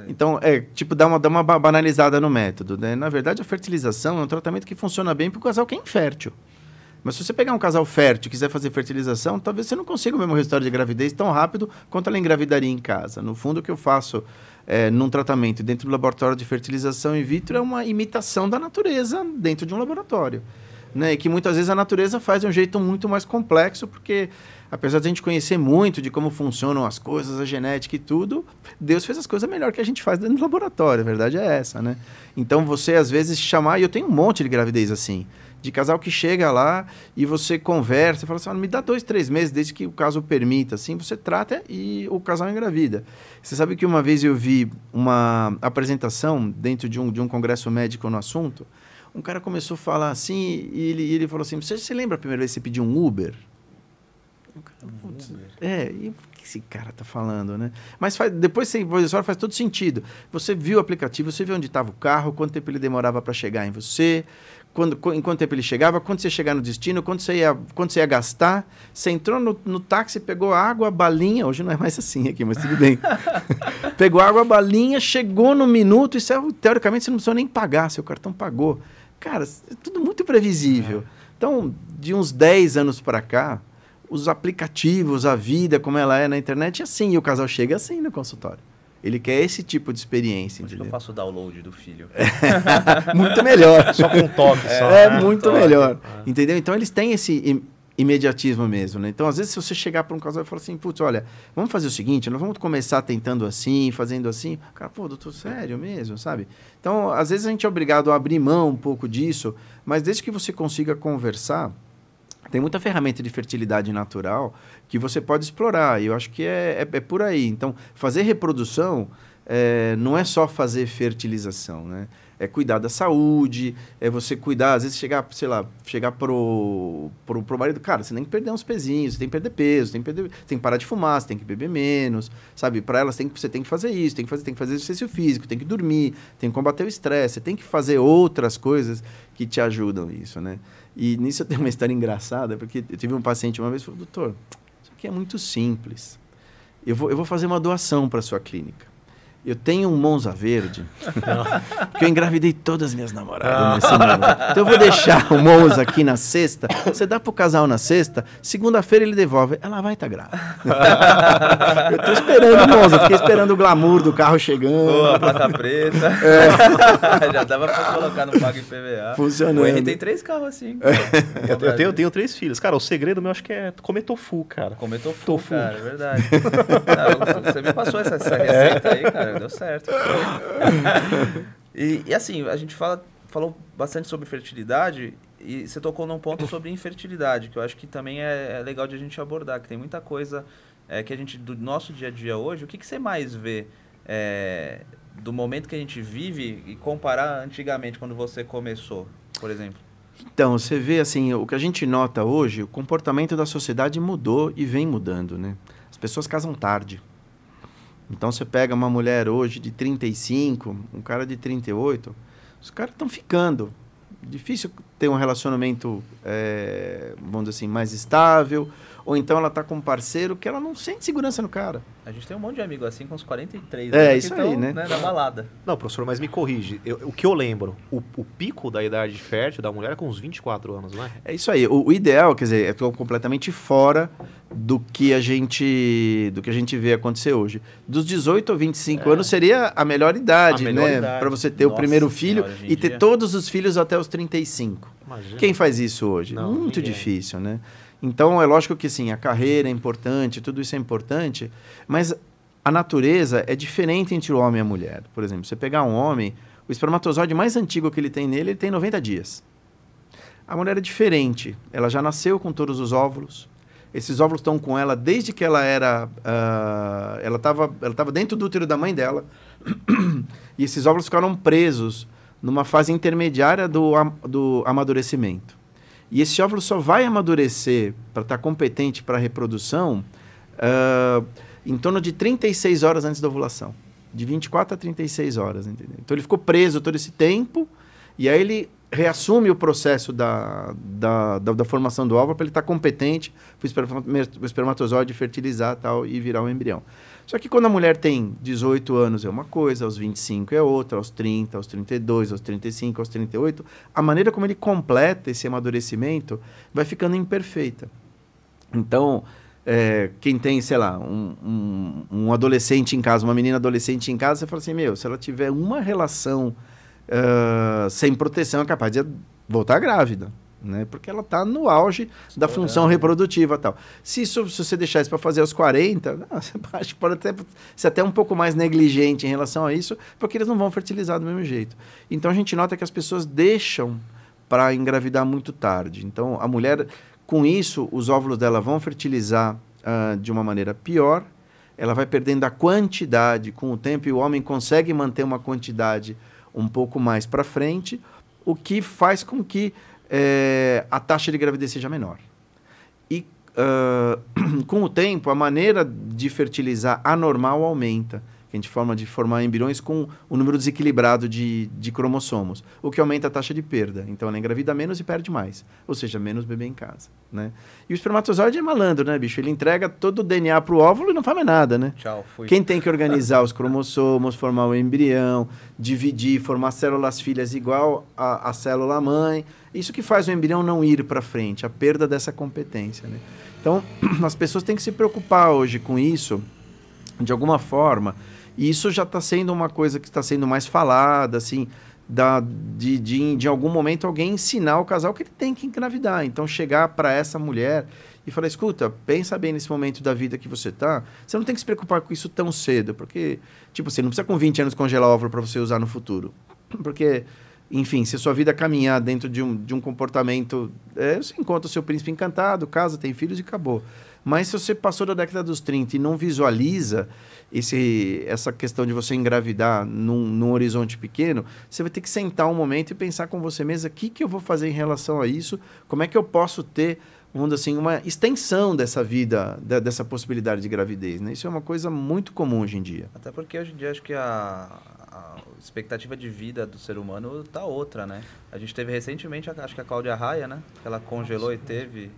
Então, tipo, dá uma banalizada no método, né? Na verdade, a fertilização é um tratamento que funciona bem para o casal que é infértil. Mas se você pegar um casal fértil e quiser fazer fertilização, talvez você não consiga o mesmo resultado de gravidez tão rápido quanto ela engravidaria em casa. No fundo, o que eu faço num tratamento dentro do laboratório de fertilização in vitro é uma imitação da natureza dentro de um laboratório. Né? E que muitas vezes a natureza faz de um jeito muito mais complexo, porque apesar de a gente conhecer muito de como funcionam as coisas, a genética e tudo, Deus fez as coisas melhor que a gente faz dentro do laboratório, a verdade é essa, né? Então você às vezes chamar, e eu tenho um monte de gravidez assim, de casal que chega lá e você conversa, fala assim, me dá 2, 3 meses, desde que o caso permita, assim, você trata e o casal engravida. Você sabe que uma vez eu vi uma apresentação dentro de um congresso médico no assunto, um cara começou a falar assim, e ele falou assim, você se lembra a primeira vez que você pediu um Uber? O cara, putz, e o que esse cara tá falando, né? Mas depois faz todo sentido. Você viu o aplicativo, você viu onde estava o carro, quanto tempo ele demorava para chegar em você, em quanto tempo ele chegava, quando você chegar no destino, quanto você ia gastar. Você entrou no táxi, pegou água, balinha, hoje não é mais assim aqui, mas tudo bem. Pegou água, balinha, chegou no minuto e teoricamente você não precisou nem pagar, seu cartão pagou. Cara, é tudo muito previsível. Então, de uns 10 anos para cá, os aplicativos, a vida, como ela é na internet, é assim. E o casal chega assim no consultório. Ele quer esse tipo de experiência. Acho que eu faço o download do filho. Muito melhor. Só com um toque. Muito melhor. Entendeu? Então, eles têm esse imediatismo mesmo, né? Então, às vezes, se você chegar para um casal e falar assim, putz, olha, vamos fazer o seguinte, nós vamos começar tentando assim, fazendo assim. O cara, pô, doutor, sério mesmo, sabe? Então, às vezes, a gente é obrigado a abrir mão um pouco disso, mas desde que você consiga conversar, tem muita ferramenta de fertilidade natural que você pode explorar, e eu acho que é por aí. Então, fazer reprodução não é só fazer fertilização, né? É cuidar da saúde, é você cuidar, às vezes chegar pro marido, cara, você tem que perder uns pezinhos, você tem que perder peso, tem que parar de fumar, você tem que beber menos, sabe? Para elas você tem que fazer isso, tem que fazer exercício físico, tem que dormir, tem que combater o estresse, você tem que fazer outras coisas que te ajudam nisso, né? E nisso eu tenho uma história engraçada, porque eu tive um paciente uma vez que falou, doutor, isso aqui é muito simples, eu vou fazer uma doação para a sua clínica. eu tenho um Monza verde, porque eu engravidei todas as minhas namoradas nesse mundo. Então eu vou deixar o Monza aqui na sexta, você dá pro casal na sexta, segunda-feira ele devolve, ela vai estar grávida. Eu tô esperando o Monza, fiquei esperando o glamour do carro chegando. Pô, a placa preta. Já dava pra colocar no Pago IPVA. Funcionando. O Henry tem 3 carros assim. Eu tenho 3 filhos. Cara, o segredo meu acho que é comer tofu, cara. Comer tofu, cara, é verdade. Não, você me passou essa receita aí, cara, deu certo. E assim, a gente falou bastante sobre fertilidade e você tocou num ponto sobre infertilidade, que eu acho que também é legal de a gente abordar, que tem muita coisa que a gente, do nosso dia a dia hoje, o que você mais vê do momento que a gente vive e comparar antigamente, quando você começou, por exemplo? Então, você vê assim, o que a gente nota hoje, o comportamento da sociedade mudou e vem mudando, né? As pessoas casam tarde. Então, você pega uma mulher hoje de 35, um cara de 38, os caras estão ficando. Difícil ter um relacionamento, vamos dizer assim, mais estável, ou então ela está com um parceiro que ela não sente segurança no cara. A gente tem um monte de amigo assim com uns 43 isso aí, né? Na balada. Não, professor, mas me corrige. O que eu lembro, o pico da idade fértil da mulher é com uns 24 anos, não é? É isso aí. O ideal, quer dizer, é completamente fora do que a gente vê acontecer hoje. Dos 18 a 25 anos seria a melhor idade, né? Para você ter o primeiro filho e ter todos os filhos até os 35. Imagina. Quem faz isso hoje? Não, muito difícil, né? Então, é lógico que sim, a carreira é importante, tudo isso é importante, mas a natureza é diferente entre o homem e a mulher. Por exemplo, você pegar um homem, o espermatozoide mais antigo que ele tem nele, ele tem 90 dias. A mulher é diferente, ela já nasceu com todos os óvulos, esses óvulos estão com ela desde que ela era... ela estava dentro do útero da mãe dela, e esses óvulos ficaram presos numa fase intermediária do amadurecimento. E esse óvulo só vai amadurecer para estar competente para a reprodução em torno de 36 horas antes da ovulação. De 24 a 36 horas, entendeu? Então ele ficou preso todo esse tempo e aí ele reassume o processo da formação do óvulo para ele estar competente para o espermatozoide fertilizar tal, e virar um embrião. Só que quando a mulher tem 18 anos é uma coisa, aos 25 é outra, aos 30, aos 32, aos 35, aos 38, a maneira como ele completa esse amadurecimento vai ficando imperfeita. Então, quem tem, sei lá, um adolescente em casa, uma menina adolescente em casa, você fala assim, se ela tiver uma relação sem proteção, é capaz de voltar grávida. Né? Porque ela está no auge da função reprodutiva e tal. Se você deixar isso para fazer aos 40, acho que pode ser até um pouco mais negligente em relação a isso, porque eles não vão fertilizar do mesmo jeito. Então a gente nota que as pessoas deixam para engravidar muito tarde. Então a mulher, com isso, os óvulos dela vão fertilizar de uma maneira pior, ela vai perdendo a quantidade com o tempo e o homem consegue manter uma quantidade um pouco mais para frente, o que faz com que a taxa de gravidez seja menor. E com o tempo, a maneira de fertilizar anormal aumenta, que a gente forma de formar embriões com o número desequilibrado de cromossomos, o que aumenta a taxa de perda. Então, ela engravida menos e perde mais, ou seja, menos bebê em casa. Né? E o espermatozoide é malandro, né, bicho? Ele entrega todo o DNA para o óvulo e não faz mais nada, né? Tchau, fui. Quem tem que organizar os cromossomos, formar o embrião, dividir, formar células filhas igual a célula mãe, isso que faz o embrião não ir para frente, a perda dessa competência. Né? Então, as pessoas têm que se preocupar hoje com isso, de alguma forma, e isso já está sendo uma coisa que está sendo mais falada, assim, de algum momento alguém ensinar o casal que ele tem que engravidar. Então, chegar para essa mulher e falar, escuta, pensa bem nesse momento da vida que você está, você não tem que se preocupar com isso tão cedo, porque, tipo, você não precisa com 20 anos congelar óvulo para você usar no futuro. Porque, enfim, se a sua vida caminhar dentro de um comportamento, você encontra o seu príncipe encantado, casa, tem filhos e acabou. Mas se você passou da década dos 30 e não visualiza essa questão de você engravidar num horizonte pequeno, você vai ter que sentar um momento e pensar com você mesmo o que eu vou fazer em relação a isso, como é que eu posso ter, vamos dizer assim, uma extensão dessa vida, dessa possibilidade de gravidez. Né? Isso é uma coisa muito comum hoje em dia. Até porque hoje em dia acho que expectativa de vida do ser humano tá outra, né? A gente teve recentemente, acho que a Cláudia Raia, né? Que ela congelou e teve...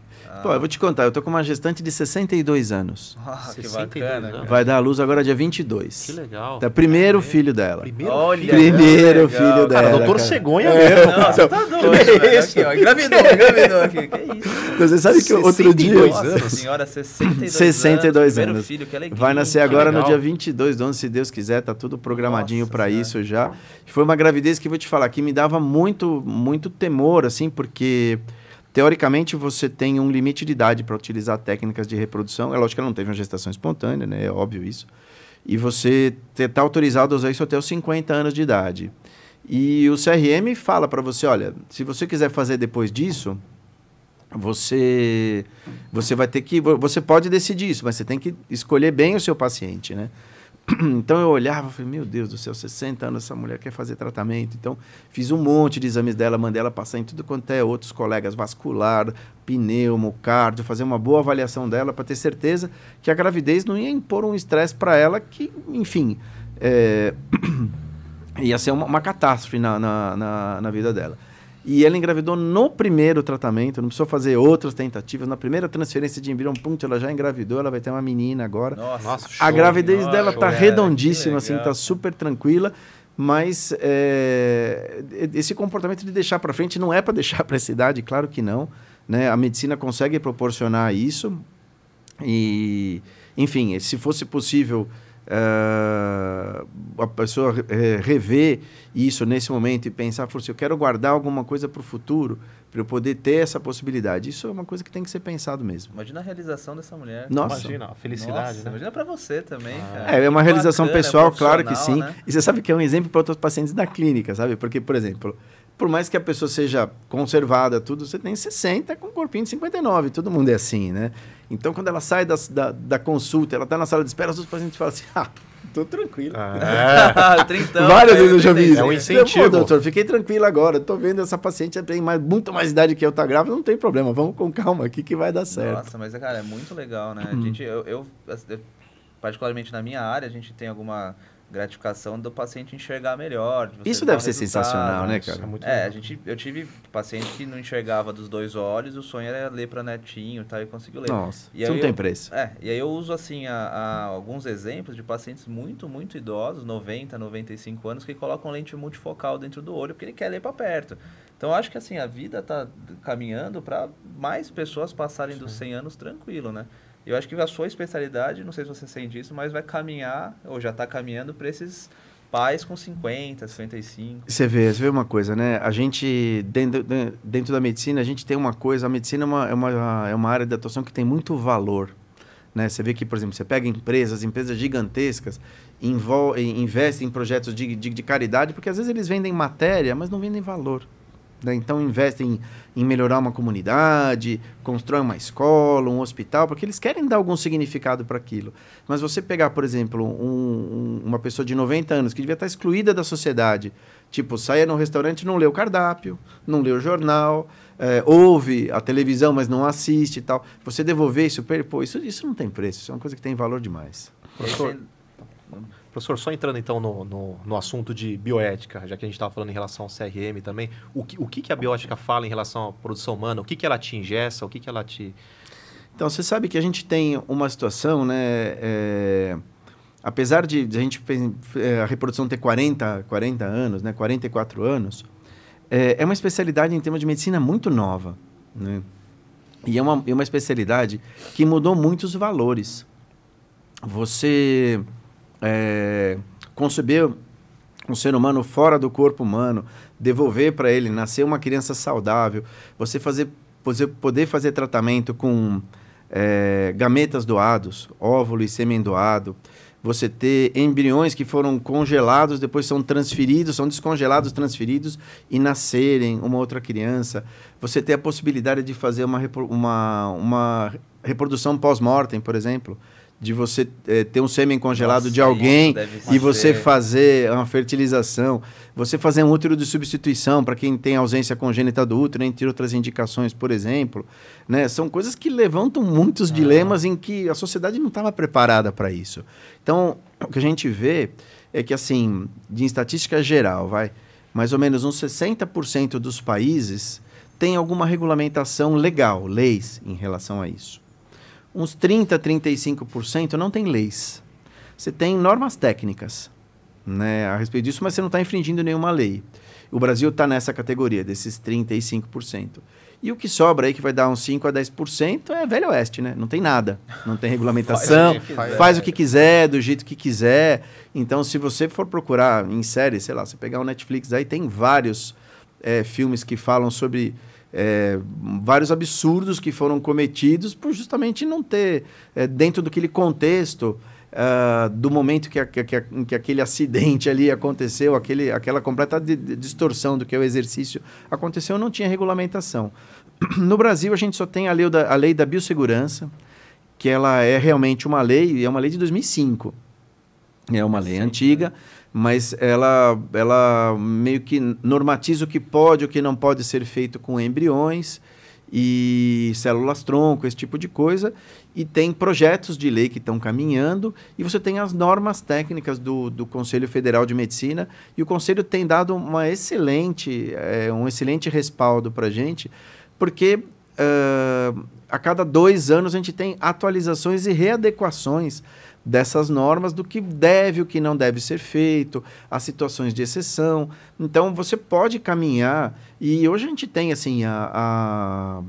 Pô, eu vou te contar, eu tô com uma gestante de 62 anos. Que 62 bacana. anos. Vai dar à luz agora dia 22. Que legal. É o primeiro filho dela. Olha, Primeiro legal. filho dela. Cara, doutor cara. Cegonha mesmo. Não, você tá doido, velho. Aqui, ó, engravidou aqui. Que isso? Então, você sabe que outro dia... 62 Nossa anos. senhora, 62 62 primeiro anos. filho, que alegria. Vai nascer Que agora no legal. dia 22 do ano, se Deus quiser, tá tudo programadinho Nossa para Senhora. isso já. Foi uma gravidez que eu vou te falar que me dava muito temor, assim, porque teoricamente você tem um limite de idade para utilizar técnicas de reprodução. É lógico que ela não teve uma gestação espontânea, né? É óbvio isso. E você está autorizado a usar isso até os 50 anos de idade. E o CRM fala para você, olha, se você quiser fazer depois disso, você vai ter que... Você pode decidir isso, mas você tem que escolher bem o seu paciente, né? Então eu olhava e falei, meu Deus do céu, 60 anos, essa mulher quer fazer tratamento. Então fiz um monte de exames dela, mandei ela passar em tudo quanto é outros colegas, vascular, pneumo, cardio, fazer uma boa avaliação dela para ter certeza que a gravidez não ia impor um estresse para ela que, enfim, ia ser uma catástrofe na vida dela. E ela engravidou no primeiro tratamento, não precisou fazer outras tentativas. Na primeira transferência de embrião, ela já engravidou, ela vai ter uma menina agora. Nossa, A gravidez show, dela tá cara, redondíssima, que assim, legal. tá super tranquila, mas esse comportamento de deixar para frente não é para deixar para essa idade, claro que não, né? A medicina consegue proporcionar isso e, enfim, se fosse possível a pessoa rever isso nesse momento e pensar, eu quero guardar alguma coisa para o futuro, para eu poder ter essa possibilidade. Isso é uma coisa que tem que ser pensado mesmo. Imagina a realização dessa mulher. Nossa. Imagina, a felicidade, Nossa, né? imagina pra você também, cara. É uma Que realização bacana, pessoal, claro que sim. profissional, né? E você sabe que é um exemplo para outros pacientes da clínica, sabe? Porque, por exemplo, por mais que a pessoa seja conservada, tudo, você tem 60 com um corpinho de 59, todo mundo é assim, né? Então, quando ela sai da consulta, ela está na sala de espera, os pacientes falam assim, tô tranquilo. Trintão, Várias né? vezes eu já vi isso. É um incentivo. Pô, doutor, fiquei tranquilo agora, tô vendo essa paciente tem muito mais idade que eu, tá grávida, não tem problema, vamos com calma aqui que vai dar certo. Nossa, mas, cara, é muito legal, né? A gente, eu, particularmente na minha área, a gente tem alguma gratificação do paciente enxergar melhor. De você Isso ver deve o ser resultado. sensacional, né, Isso cara? é muito É, legal. eu tive paciente que não enxergava dos dois olhos, o sonho era ler para netinho e tal, e conseguiu ler. Nossa, E isso aí não tem preço. E aí eu uso, assim, alguns exemplos de pacientes muito, muito idosos, 90, 95 anos, que colocam lente multifocal dentro do olho porque ele quer ler para perto. Então, eu acho que, assim, a vida tá caminhando para mais pessoas passarem dos 100 anos tranquilo, né? Eu acho que a sua especialidade, não sei se você sente isso, mas vai caminhar, ou já está caminhando para esses pais com 50, 55. Você vê uma coisa, né? A gente, dentro da medicina, a gente tem uma coisa, a medicina é uma área de atuação que tem muito valor, né? Você vê que, por exemplo, você pega empresas gigantescas, investem em projetos de caridade, porque às vezes eles vendem matéria, mas não vendem valor. Né? Então, investem em melhorar uma comunidade, constroem uma escola, um hospital, porque eles querem dar algum significado para aquilo. Mas você pegar, por exemplo, uma pessoa de 90 anos que devia estar excluída da sociedade, tipo, saia no restaurante e não lê o cardápio, não lê o jornal, ouve a televisão, mas não assiste e tal. Você devolver isso, pô, isso não tem preço, isso é uma coisa que tem valor demais. Professor, só entrando então no assunto de bioética, já que a gente estava falando em relação ao CRM também, o que a bioética fala em relação à produção humana? O que ela te ingessa? O que ela te... Então, você sabe que a gente tem uma situação, né? Apesar de a gente a reprodução ter 40 anos, né? 44 anos, é uma especialidade em termos de medicina muito nova, né? E é uma especialidade que mudou muitos valores. Você... conceber um ser humano fora do corpo humano, devolver para ele, nascer uma criança saudável, você poder fazer tratamento com gametas doados, óvulo e sêmen doado, você ter embriões que foram congelados, depois são descongelados, transferidos e nascerem uma outra criança, você ter a possibilidade de fazer uma reprodução pós-mortem, por exemplo, de você ter um sêmen congelado Nossa, de alguém isso e você ser... fazer uma fertilização, você fazer um útero de substituição para quem tem ausência congênita do útero, entre outras indicações, por exemplo, né? São coisas que levantam muitos dilemas em que a sociedade não estava preparada para isso. Então, o que a gente vê é que, assim, de estatística geral, mais ou menos uns 60% dos países tem alguma regulamentação legal, leis em relação a isso. Uns 35% não tem leis. Você tem normas técnicas, né, a respeito disso, mas você não está infringindo nenhuma lei. O Brasil está nessa categoria, desses 35%. E o que sobra aí, que vai dar uns 5 a 10%, é Velho Oeste, né? Não tem nada. Não tem regulamentação, faz o que quiser, do jeito que quiser. Então, se você for procurar em série, sei lá, você pegar o Netflix, aí tem vários filmes que falam sobre vários absurdos que foram cometidos por justamente não ter, dentro daquele contexto, do momento em que aquele acidente ali aconteceu, aquela completa distorção do que é o exercício aconteceu, não tinha regulamentação. No Brasil, a gente só tem a lei da biossegurança, que ela é realmente uma lei, e é uma lei de 2005. É uma lei antiga, mas ela meio que normatiza o que pode e o que não pode ser feito com embriões e células-tronco, esse tipo de coisa, e tem projetos de lei que estão caminhando, e você tem as normas técnicas do Conselho Federal de Medicina, e o Conselho tem dado um excelente respaldo para a gente, porque a cada 2 anos a gente tem atualizações e readequações dessas normas, do que deve, o que não deve ser feito, as situações de exceção. Então, você pode caminhar, e hoje a gente tem, assim, a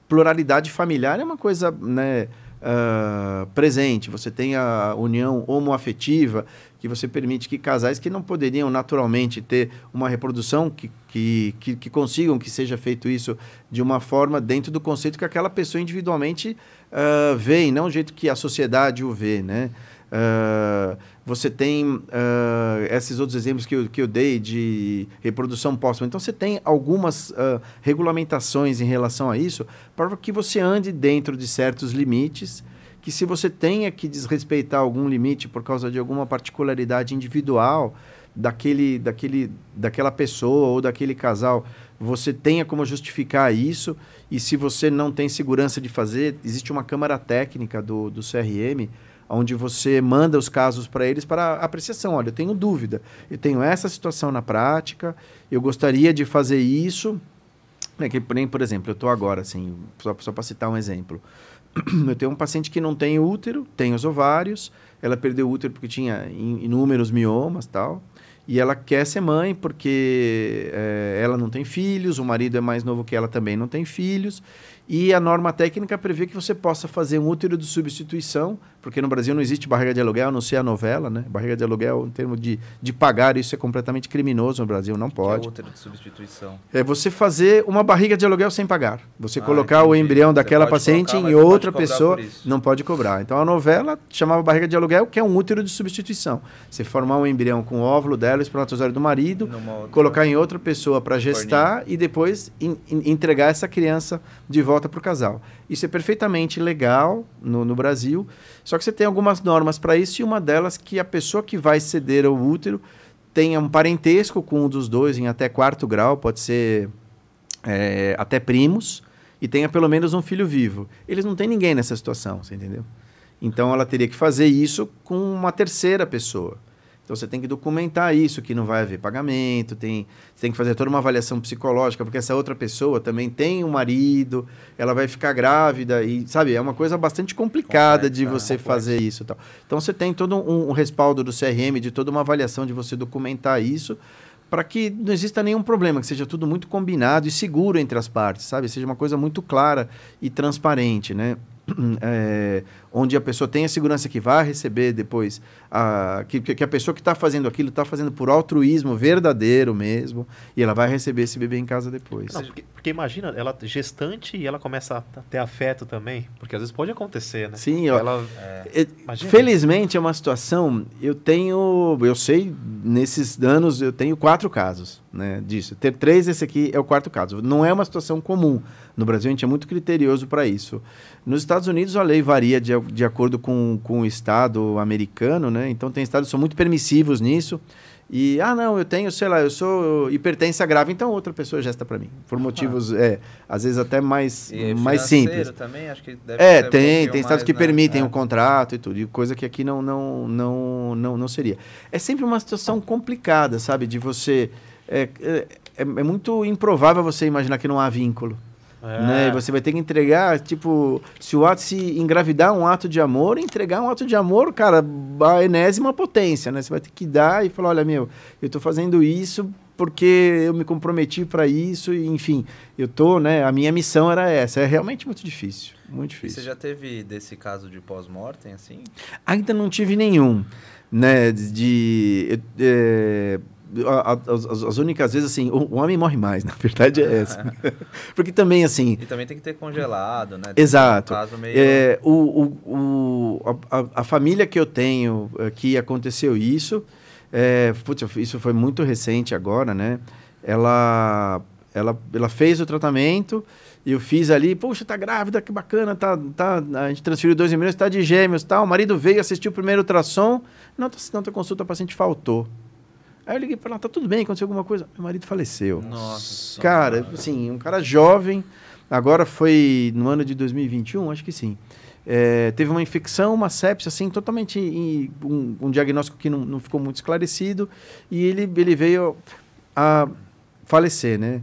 pluralidade familiar é uma coisa, né, presente. Você tem a união homoafetiva, que você permite que casais que não poderiam naturalmente ter uma reprodução, que consigam que seja feito isso de uma forma dentro do conceito que aquela pessoa individualmente vê, e não do jeito que a sociedade o vê, né? Você tem esses outros exemplos que eu dei de reprodução póstuma. Então, você tem algumas regulamentações em relação a isso, para que você ande dentro de certos limites, que se você tenha que desrespeitar algum limite por causa de alguma particularidade individual daquela pessoa ou daquele casal, você tenha como justificar isso, e se você não tem segurança de fazer, existe uma câmara técnica do CRM, onde você manda os casos para eles para apreciação. Olha, eu tenho dúvida, eu tenho essa situação na prática, eu gostaria de fazer isso, que, por exemplo, eu estou agora, assim, só para citar um exemplo, eu tenho um paciente que não tem útero, tem os ovários, ela perdeu o útero porque tinha inúmeros miomas e tal, e ela quer ser mãe porque ela não tem filhos, o marido é mais novo que ela, também não tem filhos, e a norma técnica prevê que você possa fazer um útero de substituição, porque no Brasil não existe barriga de aluguel, a não ser a novela, né? Barriga de aluguel, em termos de pagar, isso é completamente criminoso no Brasil, não pode. Que é útero de substituição? É você fazer uma barriga de aluguel sem pagar. Você colocar o embrião daquela paciente em outra pessoa, não pode cobrar. Então, a novela chamava barriga de aluguel, que é um útero de substituição. Você formar um embrião com o óvulo dela, o espermatozoide do marido, colocar em outra pessoa para gestar e depois entregar essa criança de volta para o casal. Isso é perfeitamente legal no Brasil, só que você tem algumas normas para isso, e uma delas que a pessoa que vai ceder ao útero tenha um parentesco com um dos dois em até 4º grau, pode ser até primos, e tenha pelo menos um filho vivo. Eles não têm ninguém nessa situação, você entendeu? Então, ela teria que fazer isso com uma terceira pessoa. Então, você tem que documentar isso, que não vai haver pagamento, você tem que fazer toda uma avaliação psicológica, porque essa outra pessoa também tem um marido, ela vai ficar grávida, e, sabe, é uma coisa bastante complicada de você fazer isso. Tal. Então, você tem todo um respaldo do CRM, de toda uma avaliação de você documentar isso, para que não exista nenhum problema, que seja tudo muito combinado e seguro entre as partes, sabe? Seja uma coisa muito clara e transparente, né? Onde a pessoa tem a segurança que vai receber depois, que a pessoa que está fazendo aquilo está fazendo por altruísmo verdadeiro mesmo, e ela vai receber esse bebê em casa depois. Não, porque imagina, ela gestante e ela começa a ter afeto também, porque às vezes pode acontecer, né? Sim, felizmente é uma situação, eu sei, nesses anos eu tenho 4 casos, né, disso. Ter 3, esse aqui é o 4º caso. Não é uma situação comum. No Brasil a gente é muito criterioso para isso. Nos Estados Unidos a lei varia de acordo com o estado americano, né? Então tem estados que são muito permissivos nisso. E, não, eu tenho, sei lá, eu sou hipertensa grave, então outra pessoa gesta para mim. Por motivos, às vezes até mais simples. Também, acho que deve ser tem estados mais, que né? permitem o contrato e tudo, e coisa que aqui não seria. É sempre uma situação complicada, sabe, de você... É muito improvável você imaginar que não há vínculo. Né? E você vai ter que entregar, tipo, se engravidar um ato de amor, entregar um ato de amor, cara, a enésima potência, né? Você vai ter que dar e falar, olha, eu tô fazendo isso porque eu me comprometi para isso, e, enfim, né? A minha missão era essa. É realmente muito difícil, muito difícil. E você já teve desse caso de pós-mortem, assim? Ainda não tive nenhum, né? As únicas vezes, assim, o homem morre mais, na verdade é essa. Porque também, assim... E também tem que ter congelado, né? Exato. Um caso meio... A família que eu tenho, que aconteceu isso, isso foi muito recente agora, né? Ela fez o tratamento, e eu fiz ali, poxa, tá grávida, que bacana, a gente transferiu 2 milhões, tá de gêmeos, tá? O marido veio, assistiu o primeiro ultrassom, não tá consulta, a paciente faltou. Aí eu liguei para ela, tá tudo bem, aconteceu alguma coisa? Meu marido faleceu. Nossa. Cara, assim, um cara jovem, agora foi no ano de 2021, acho que sim. Teve uma infecção, uma sepse, assim, totalmente... Um diagnóstico que não ficou muito esclarecido, e ele veio a falecer, né?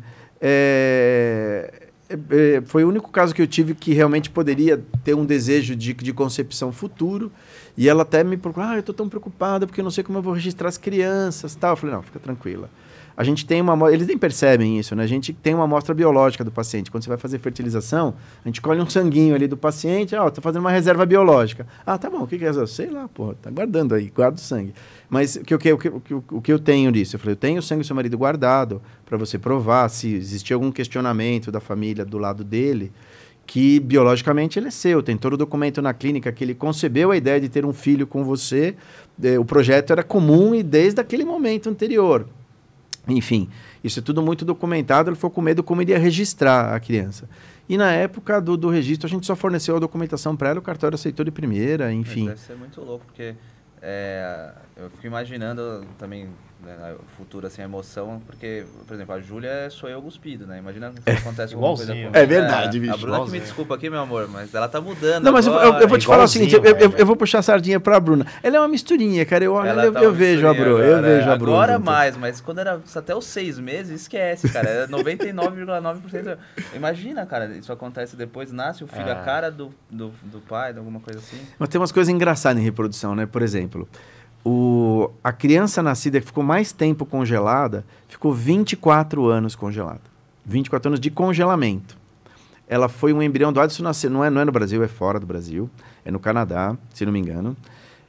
Foi o único caso que eu tive que realmente poderia ter um desejo de concepção futuro. E ela até me procurou, eu estou tão preocupada porque eu não sei como eu vou registrar as crianças, tal. Eu falei, não, fica tranquila. A gente tem eles nem percebem isso, né? A gente tem uma amostra biológica do paciente. Quando você vai fazer fertilização, a gente colhe um sanguinho ali do paciente, tô fazendo uma reserva biológica. Tá bom, o que é isso? Sei lá, tá guardando aí, guarda o sangue. Mas o que eu tenho disso? Eu falei, eu tenho o sangue do seu marido guardado para você provar se existia algum questionamento da família do lado dele, que biologicamente ele é seu. Tem todo o documento na clínica que ele concebeu a ideia de ter um filho com você. O projeto era comum e desde aquele momento anterior. Enfim, isso é tudo muito documentado. Ele ficou com medo como iria registrar a criança. E na época do registro, a gente só forneceu a documentação para ela, o cartório aceitou de primeira, enfim. Mas deve ser muito louco, porque eu fico imaginando também, né, o futuro, assim, a emoção, porque, por exemplo, a Júlia sou eu cuspido, né? Imagina que acontece alguma coisa comigo. É verdade, bicho. A Bruna que me desculpa aqui, meu amor, mas ela tá mudando. Não, mas agora, eu vou te falar o seguinte, eu vou puxar a sardinha pra Bruna. Ela é uma misturinha, cara. Eu vejo a Bruna. Eu vejo a Bruna. Agora mais, mas quando era até os 6 meses, esquece, cara. Era 99,9%. Imagina, cara, isso acontece depois, nasce o filho, a cara do pai, de alguma coisa assim. Mas tem umas coisas engraçadas em reprodução, né? Por exemplo, a criança nascida que ficou mais tempo congelada, ficou 24 anos congelada. 24 anos de congelamento. Ela foi um embrião do Adson nascer, não é no Brasil, é fora do Brasil, é no Canadá, se não me engano.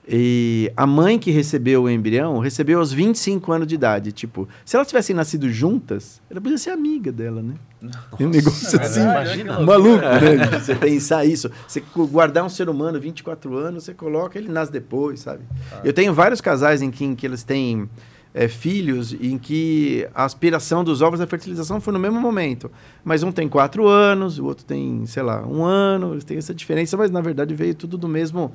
E a mãe que recebeu o embrião, recebeu aos 25 anos de idade. Tipo, se elas tivessem nascido juntas, ela podia ser amiga dela, né? Nossa, um negócio assim, imagina, maluco, né? Você pensar isso. Você guardar um ser humano 24 anos, você coloca, ele nasce depois, sabe? Eu tenho vários casais em que eles têm filhos, em que a aspiração dos ovos da fertilização foi no mesmo momento. Mas um tem 4 anos, o outro tem, sei lá, 1 ano, eles têm essa diferença, mas na verdade veio tudo do mesmo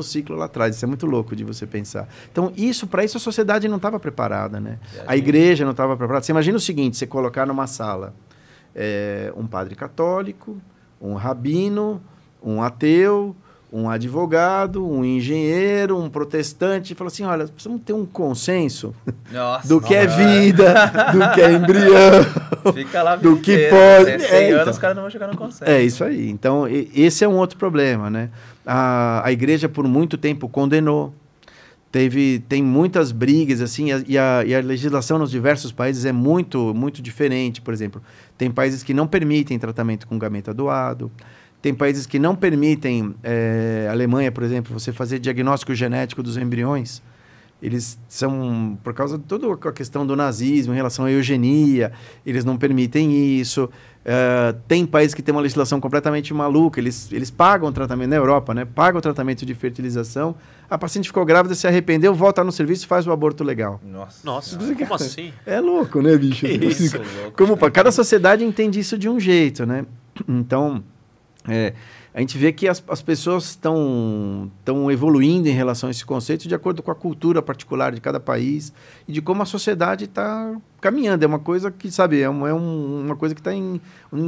ciclo lá atrás. Isso é muito louco de você pensar. Então, para isso a sociedade não estava preparada, né? A igreja não estava preparada. Você imagina o seguinte, você colocar numa sala um padre católico, um rabino, um ateu, um advogado, um engenheiro, um protestante, e falou assim, olha, precisamos ter um consenso do que é vida, do que é embrião, fica lá do que inteiro, pode... 100 anos os caras não vão chegar no consenso. É isso aí. Então, esse é um outro problema, né? A igreja, por muito tempo, condenou. Tem muitas brigas, assim, e a legislação nos diversos países é muito, muito diferente. Por exemplo, tem países que não permitem tratamento com gameta doado. Tem países que não permitem, Alemanha, por exemplo, você fazer diagnóstico genético dos embriões. Eles são, por causa de toda a questão do nazismo, em relação à eugenia, eles não permitem isso. Tem países que têm uma legislação completamente maluca, eles pagam o tratamento, na Europa, né? Pagam o tratamento de fertilização, a paciente ficou grávida, se arrependeu, volta no serviço e faz o aborto legal. Nossa, como assim? É louco, né, bicho? Isso, cada sociedade entende isso de um jeito, né? Então... A gente vê que as pessoas estão evoluindo em relação a esse conceito de acordo com a cultura particular de cada país e de como a sociedade está caminhando. É uma coisa que, sabe, uma coisa que está em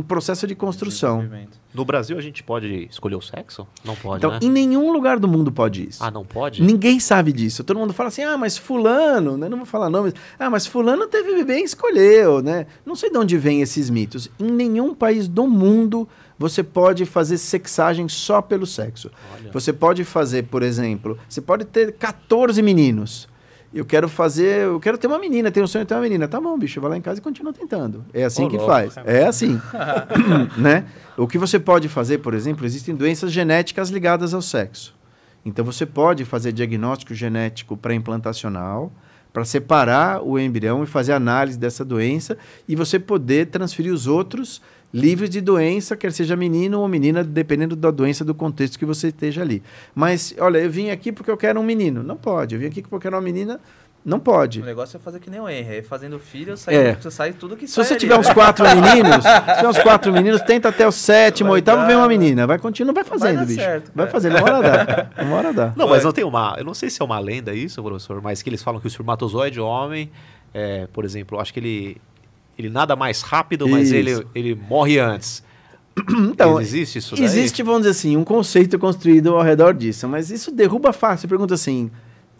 processo de construção. No Brasil, a gente pode escolher o sexo? Não pode, Então, né? em nenhum lugar do mundo pode isso. Ah, não pode? Ninguém sabe disso. Todo mundo fala assim, mas fulano, né? Não vou falar nomes. Mas fulano teve bebê e escolheu, né? Não sei de onde vêm esses mitos. Em nenhum país do mundo você pode fazer sexagem só pelo sexo. Olha. Você pode fazer, por exemplo, você pode ter 14 meninos. Eu quero ter uma menina, tenho um sonho de ter uma menina. Tá bom, bicho, vai lá em casa e continua tentando. É assim que louco. faz. É assim. Né? O que você pode fazer, por exemplo, existem doenças genéticas ligadas ao sexo. Então você pode fazer diagnóstico genético pré-implantacional para separar o embrião e fazer análise dessa doença e você poder transferir os outros livres de doença, quer seja menino ou menina, dependendo da doença, do contexto que você esteja ali. Mas, olha, eu vim aqui porque eu quero um menino. Não pode. Eu vim aqui porque eu quero uma menina. Não pode. O negócio é fazer que nem o Henry. Aí fazendo filho, sai tudo que Se sai você ali, tiver uns 4 meninos, tenta até o 7º, Vai 8º, dar, ver uma menina. Vai continuar, vai fazendo, dar bicho. certo, Vai cara. fazendo, uma hora dá. Uma hora dá. Não, mas não tem eu não sei se é uma lenda isso, professor, mas que eles falam que o espermatozoide homem, por exemplo, acho que ele nada mais rápido, mas Isso. ele morre antes. Então, existe isso daí? existe, vamos dizer assim, um conceito construído ao redor disso, mas isso derruba fácil. Você pergunta assim,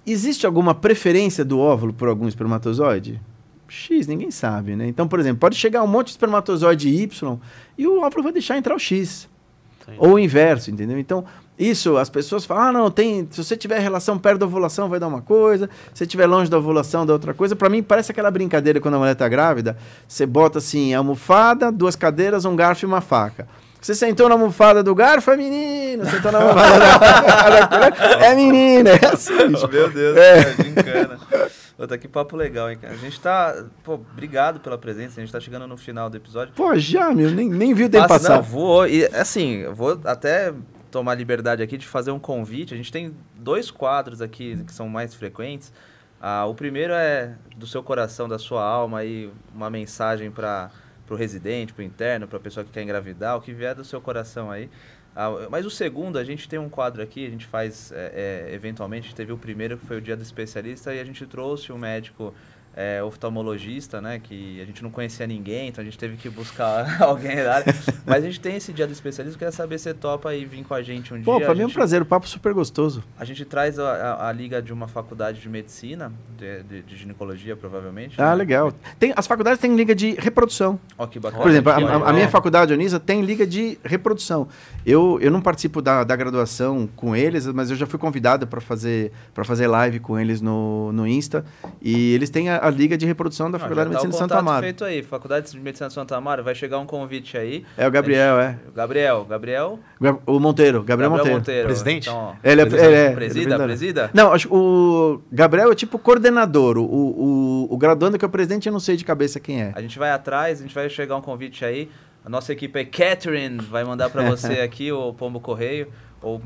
existe alguma preferência do óvulo por algum espermatozoide? X, ninguém sabe, né? Então, por exemplo, pode chegar um monte de espermatozoide Y e o óvulo vai deixar entrar o X. Entendi. Ou o inverso, entendeu? Então, isso, as pessoas falam, se você tiver relação perto da ovulação vai dar uma coisa, se estiver longe da ovulação dá outra coisa. Para mim, parece aquela brincadeira quando a mulher está grávida, você bota assim, almofada, 2 cadeiras, um garfo e uma faca. Você sentou na almofada do garfo, é menino. Sentou na almofada da colher, é menina. É assim, bicho. Meu Deus, cara, gincana. Tá que papo legal, hein, cara. A gente tá... obrigado pela presença. A gente tá chegando no final do episódio. Pô, já, meu, nem vi o tempo passar. Não, vou... E, assim, vou até tomar liberdade aqui de fazer um convite. A gente tem 2 quadros aqui que são mais frequentes. O primeiro é do seu coração, da sua alma, aí uma mensagem para o residente, para o interno, para a pessoa que quer engravidar, o que vier do seu coração aí. Mas o segundo, a gente tem um quadro aqui, a gente faz eventualmente, a gente teve o primeiro, que foi o dia do especialista, e a gente trouxe um médico oftalmologista, né, que a gente não conhecia ninguém, então a gente teve que buscar alguém da área. Mas a gente tem esse dia do especialista, eu queria saber se você topa aí vir com a gente um dia. Pô, pra mim é um prazer, o papo super gostoso. A gente traz a liga de uma faculdade de medicina, de ginecologia, provavelmente. Ah, né? legal. As faculdades têm liga de reprodução. Ó, que bacana. Por exemplo, Aqui, a minha faculdade, a Unisa, tem liga de reprodução. Eu não participo da graduação com eles, mas eu já fui convidado para fazer live com eles no Insta. E eles têm a liga de reprodução da Faculdade de Medicina de Santa Amaro. Feito aí, Faculdade de Medicina de Santa Amaro, vai chegar um convite aí. É o Gabriel, Gabriel O Monteiro, Gabriel Monteiro. Presidente? Então, ó, Ele é presida? Não, acho que o Gabriel é tipo coordenador. O graduando que é o presidente, eu não sei de cabeça quem é. A gente vai atrás, a gente vai chegar um convite aí. A nossa equipe aí, Catherine, vai mandar para você aqui o pombo correio, ou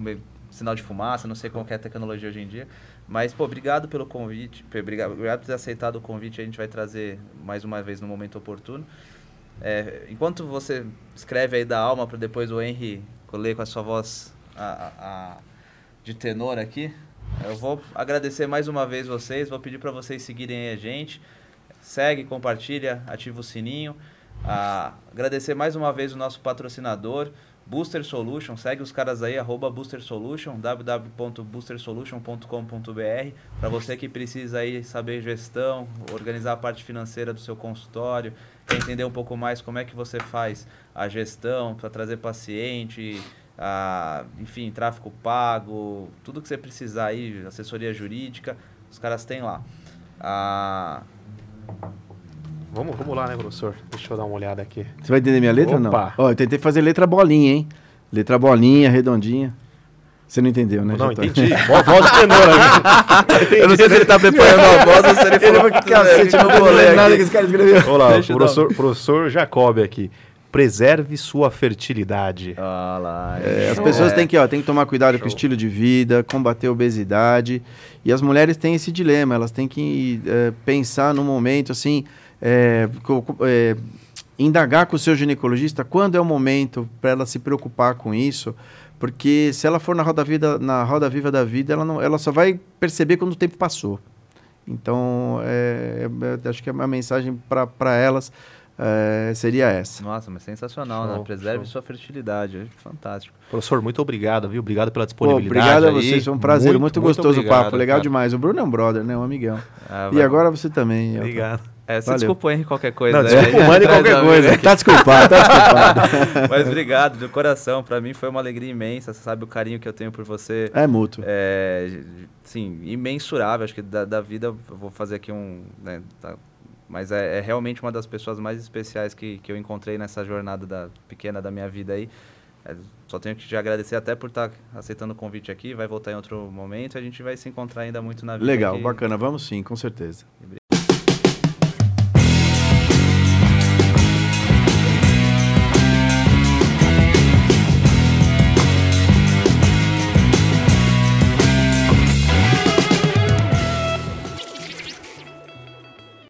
sinal de fumaça, não sei qual que é a tecnologia hoje em dia. Mas, pô, obrigado pelo convite, obrigado por ter aceitado o convite, a gente vai trazer mais uma vez no momento oportuno. Enquanto você escreve aí da alma para depois o Henry ler com a sua voz de tenor aqui, eu vou agradecer mais uma vez vocês, vou pedir para vocês seguirem aí a gente, segue, compartilha, ativa o sininho. Agradecer mais uma vez o nosso patrocinador, Booster Solution, segue os caras aí, @Booster Solution, www.boostersolution.com.br, para você que precisa aí saber gestão, organizar a parte financeira do seu consultório, quer entender um pouco mais como é que você faz a gestão para trazer paciente, enfim, tráfego pago, tudo que você precisar aí, assessoria jurídica, os caras têm lá. Vamos lá, né, professor? Deixa eu dar uma olhada aqui. Você vai entender minha letra ou não? Opa. Ó, eu tentei fazer letra bolinha, hein? Letra bolinha, redondinha. Você não entendeu, né? Não, Já tá. entendi. Voz de tenor aqui. Eu não sei se ele tá preparando a voz ou se ele falou que cacete, eu não vou ler nada que esse cara escreveu. Olha lá, Deixa eu professor Jacob aqui. Preserve sua fertilidade. As pessoas têm que tomar cuidado com o estilo de vida, combater a obesidade. E as mulheres têm esse dilema, elas têm que pensar no momento, assim, indagar com o seu ginecologista quando é o momento para ela se preocupar com isso, porque se ela for na roda viva da vida, ela só vai perceber quando o tempo passou. Então, acho que a mensagem para elas seria essa. Nossa, mas sensacional, Show, né? Preserve show. sua fertilidade. Fantástico. Professor, muito obrigado, viu? Obrigado pela Pô, disponibilidade. obrigado a aí. vocês, foi um prazer, muito gostoso o obrigado, papo, legal cara. demais. O Bruno é um brother, né? Um amigão. Ah, E vai- agora você também. Elton. Obrigado. você valeu. desculpa o Henry qualquer coisa. Não, né? desculpa o Mande Traz qualquer amigo coisa. aqui. Tá desculpado, tá desculpado. Mas obrigado, de coração. Pra mim foi uma alegria imensa. Você sabe o carinho que eu tenho por você. É mútuo. Sim, imensurável. Acho que da vida eu vou fazer aqui né, mas é realmente uma das pessoas mais especiais que eu encontrei nessa jornada pequena da minha vida aí. Só tenho que te agradecer até por estar aceitando o convite aqui. Vai voltar em outro momento e a gente vai se encontrar ainda muito na vida. Legal, aqui. bacana. Vamos sim, com certeza.